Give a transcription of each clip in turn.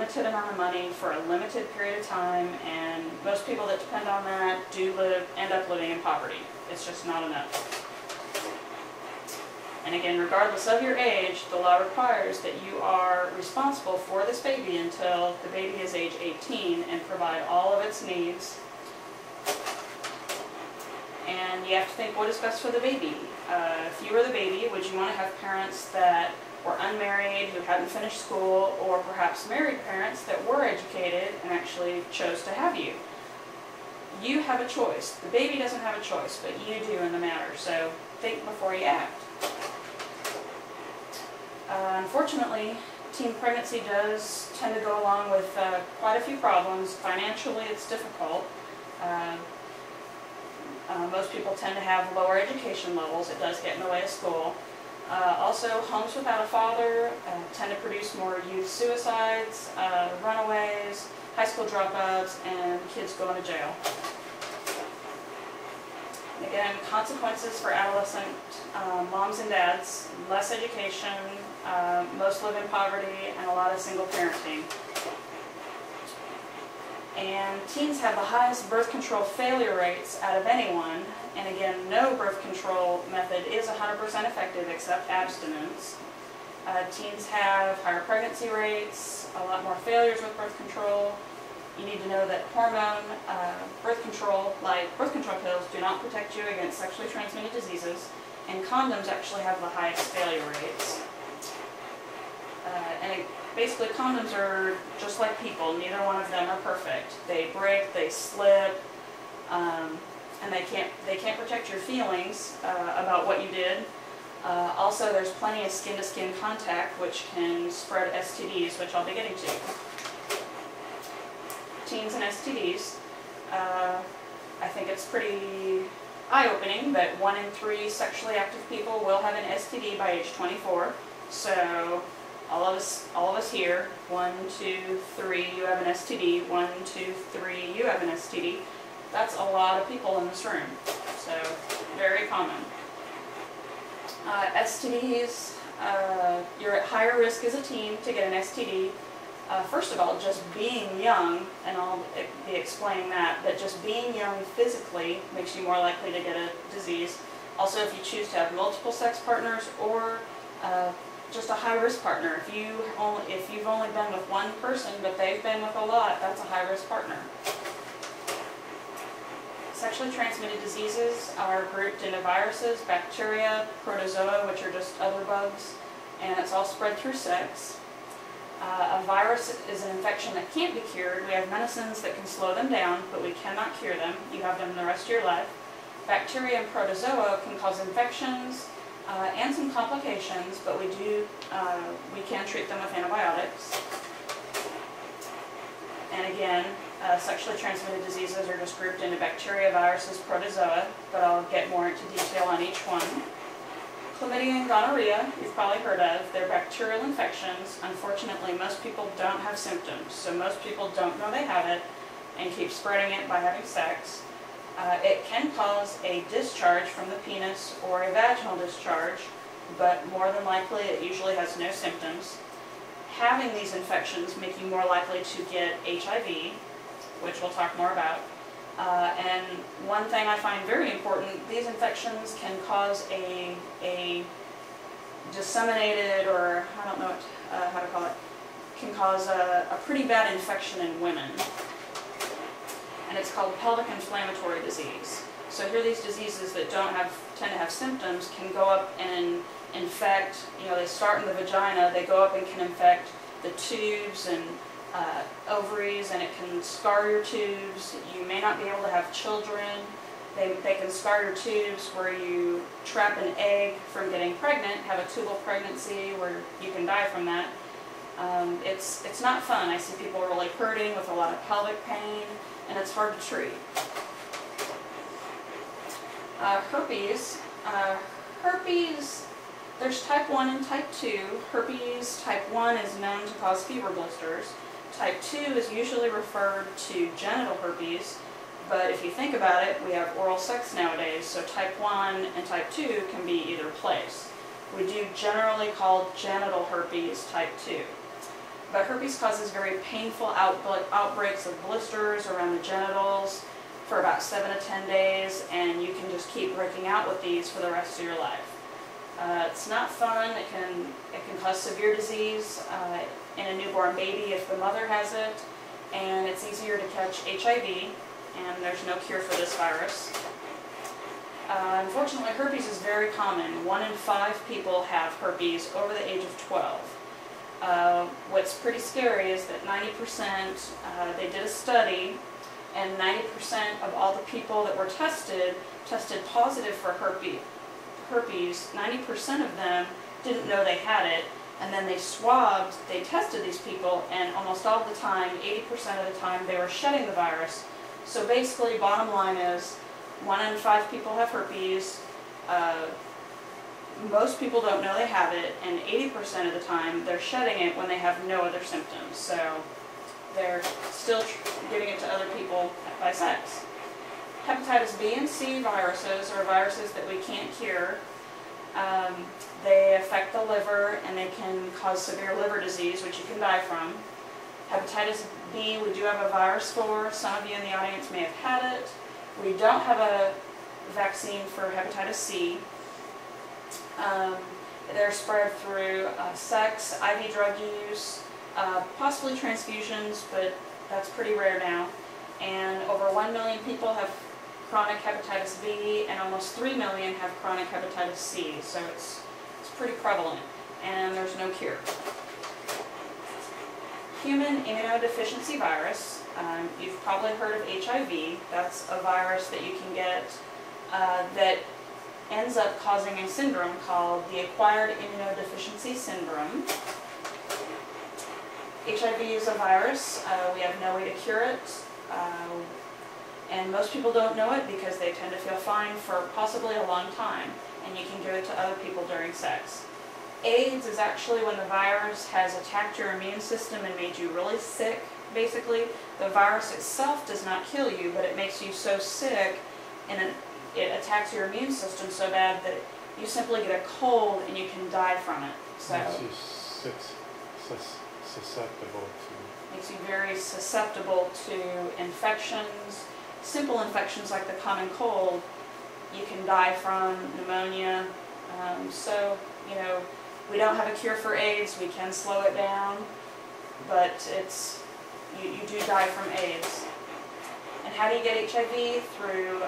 limited amount of money for a limited period of time, and most people that depend on that end up living in poverty. It's just not enough. And again, regardless of your age, the law requires that you are responsible for this baby until the baby is age 18 and provide all of its needs. And you have to think what is best for the baby. If you were the baby, would you want to have parents that were unmarried, who hadn't finished school, or perhaps married parents that were educated and actually chose to have you? You have a choice. The baby doesn't have a choice, but you do in the matter. So think before you act. Unfortunately, teen pregnancy does tend to go along with quite a few problems. Financially, it's difficult. Most people tend to have lower education levels. It does get in the way of school. Also, homes without a father tend to produce more youth suicides, runaways, high school dropouts, and kids going to jail. Again, consequences for adolescent moms and dads: less education, most live in poverty, and a lot of single parenting. And teens have the highest birth control failure rates out of anyone. And again, no birth control method is 100% effective except abstinence. Teens have higher pregnancy rates, a lot more failures with birth control. You need to know that birth control, like birth control pills, do not protect you against sexually transmitted diseases, and condoms actually have the highest failure rates. Basically, condoms are just like people. Neither one of them are perfect. They break, they slip, and they can't protect your feelings about what you did. Also, there's plenty of skin-to-skin contact, which can spread STDs, which I'll be getting to. Teens and STDs. I think it's pretty eye-opening that 1 in 3 sexually active people will have an STD by age 24. So all of us here, 1, 2, 3, you have an STD. 1, 2, 3, you have an STD. That's a lot of people in this room. So very common. STDs, you're at higher risk as a teen to get an STD. First of all, just being young, and I'll be explaining that, but just being young physically makes you more likely to get a disease. Also, if you choose to have multiple sex partners, or just a high-risk partner. If you've only been with one person, but they've been with a lot, that's a high-risk partner. Sexually transmitted diseases are grouped into viruses, bacteria, protozoa, which are just other bugs, and it's all spread through sex. A virus is an infection that can't be cured. We have medicines that can slow them down, but we cannot cure them. You have them the rest of your life. Bacteria and protozoa can cause infections and some complications, but we can treat them with antibiotics. And again, sexually transmitted diseases are just grouped into bacteria, viruses, protozoa, but I'll get more into detail on each one. Chlamydia and gonorrhea, you've probably heard of. They're bacterial infections. Unfortunately, most people don't have symptoms, so most people don't know they have it and keep spreading it by having sex. It can cause a discharge from the penis or a vaginal discharge, but more than likely it usually has no symptoms. Having these infections make you more likely to get HIV, which we'll talk more about. And one thing I find very important, these infections can cause a disseminated, or I don't know how to call it, can cause a pretty bad infection in women. And it's called pelvic inflammatory disease. So here these diseases that tend to have symptoms can go up and infect, they start in the vagina, they go up and can infect the tubes and ovaries, and it can scar your tubes. You may not be able to have children. They can scar your tubes where you trap an egg from getting pregnant, have a tubal pregnancy where you can die from that. It's not fun. I see people really hurting with a lot of pelvic pain, and it's hard to treat. Herpes. Herpes, there's type 1 and type 2. Herpes type 1 is known to cause fever blisters. Type 2 is usually referred to genital herpes, but if you think about it, we have oral sex nowadays, so type 1 and type 2 can be either place. We do generally call genital herpes type 2. But herpes causes very painful outbreaks of blisters around the genitals for about 7 to 10 days, and you can just keep breaking out with these for the rest of your life. It's not fun. It can cause severe disease in a newborn baby if the mother has it, and it's easier to catch HIV, and there's no cure for this virus. Unfortunately, herpes is very common. 1 in 5 people have herpes over the age of 12. What's pretty scary is that 90%, they did a study, and 90% of all the people that were tested positive for herpes. 90% of them didn't know they had it, and then they tested these people, and almost all the time, 80% of the time, they were shedding the virus. So basically, bottom line is, 1 in 5 people have herpes, most people don't know they have it, and 80% of the time they're shedding it when they have no other symptoms. So they're still giving it to other people by sex. Hepatitis B and C viruses are viruses that we can't cure. They affect the liver, and they can cause severe liver disease, which you can die from. Hepatitis B, we do have a virus for. Some of you in the audience may have had it. We don't have a vaccine for hepatitis C. They're spread through sex, IV drug use, possibly transfusions, but that's pretty rare now. And over 1 million people have chronic hepatitis B, and almost 3 million have chronic hepatitis C. So it's pretty prevalent, and there's no cure. Human immunodeficiency virus. You've probably heard of HIV. That's a virus that you can get that ends up causing a syndrome called the acquired immunodeficiency syndrome. HIV is a virus. We have no way to cure it. And most people don't know it because they tend to feel fine for possibly a long time, and you can give it to other people during sex. AIDS is actually when the virus has attacked your immune system and made you really sick, basically. The virus itself does not kill you, but it makes you so sick, and it attacks your immune system so bad that you simply get a cold and you can die from it. So makes you susceptible to... Makes you very susceptible to infections. Simple infections like the common cold, you can die from, pneumonia. So, you know, we don't have a cure for AIDS. We can slow it down, but you do die from AIDS. And how do you get HIV? Through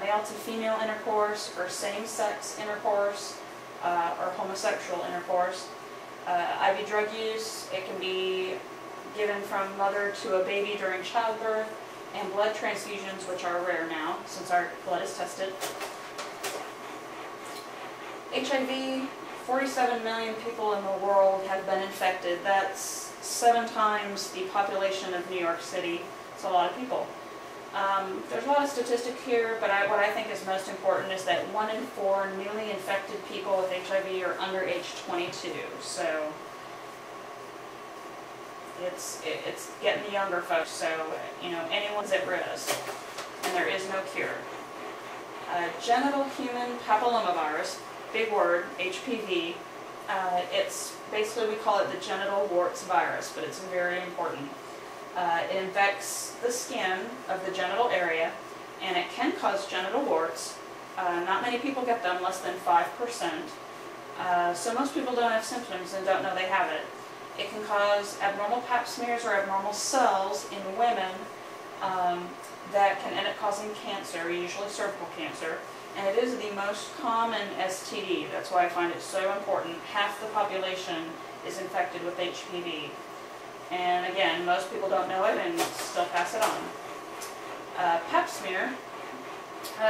male to female intercourse, or same-sex intercourse, or homosexual intercourse. IV drug use, it can be given from mother to a baby during childbirth, and blood transfusions, which are rare now since our blood is tested. HIV, 47 million people in the world have been infected. That's 7 times the population of New York City. It's a lot of people. There's a lot of statistics here, but what I think is most important is that 1 in 4 newly infected people with HIV are under age 22. So it's getting the younger folks. So, you know, anyone's at risk, and there is no cure. Genital human papillomavirus, big word, HPV. It's basically, we call it the genital warts virus, but it's very important. It infects the skin of the genital area, and it can cause genital warts. Not many people get them, less than 5%. So most people don't have symptoms and don't know they have it. It can cause abnormal pap smears or abnormal cells in women that can end up causing cancer, usually cervical cancer. And it is the most common STD. That's why I find it so important. Half the population is infected with HPV. And again, most people don't know it and still pass it on. Pap smear.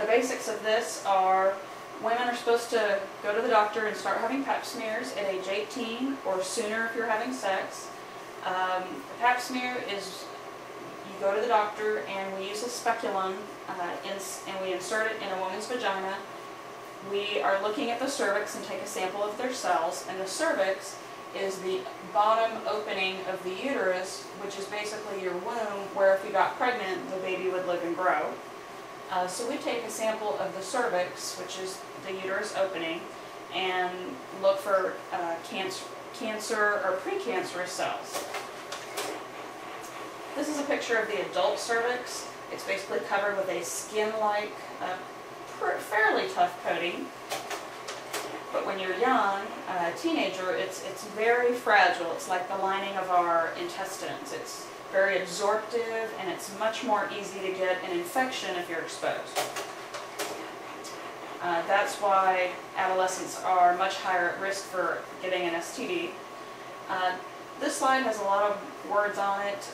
The basics of this are women are supposed to go to the doctor and start having pap smears at age 18 or sooner if you're having sex. The pap smear is, you go to the doctor and we use a speculum and we insert it in a woman's vagina. We are looking at the cervix and take a sample of their cells, and the cervix is the bottom opening of the uterus, which is basically your womb, where if you got pregnant, the baby would live and grow. So we take a sample of the cervix, which is the uterus opening, and look for cancer or precancerous cells. This is a picture of the adult cervix. It's basically covered with a skin-like, fairly tough coating. But when you're young, a teenager, it's very fragile. It's like the lining of our intestines. It's very absorptive, and it's much more easy to get an infection if you're exposed. That's why adolescents are much higher at risk for getting an STD. This slide has a lot of words on it.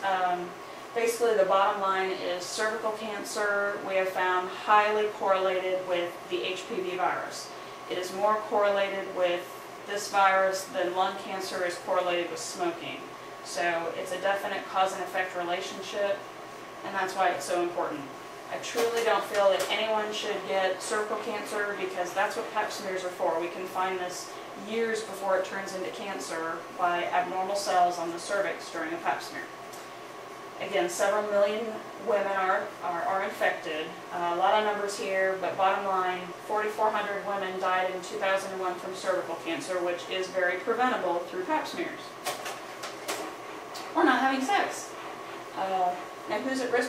Basically, the bottom line is cervical cancer we have found highly correlated with the HPV virus. It is more correlated with this virus than lung cancer is correlated with smoking. So it's a definite cause and effect relationship, and that's why it's so important. I truly don't feel that anyone should get cervical cancer because that's what pap smears are for. We can find this years before it turns into cancer by abnormal cells on the cervix during a pap smear. Again, several million women are infected. A lot of numbers here, but bottom line, 4,400 women died in 2001 from cervical cancer, which is very preventable through pap smears. Or not having sex. Now who's at risk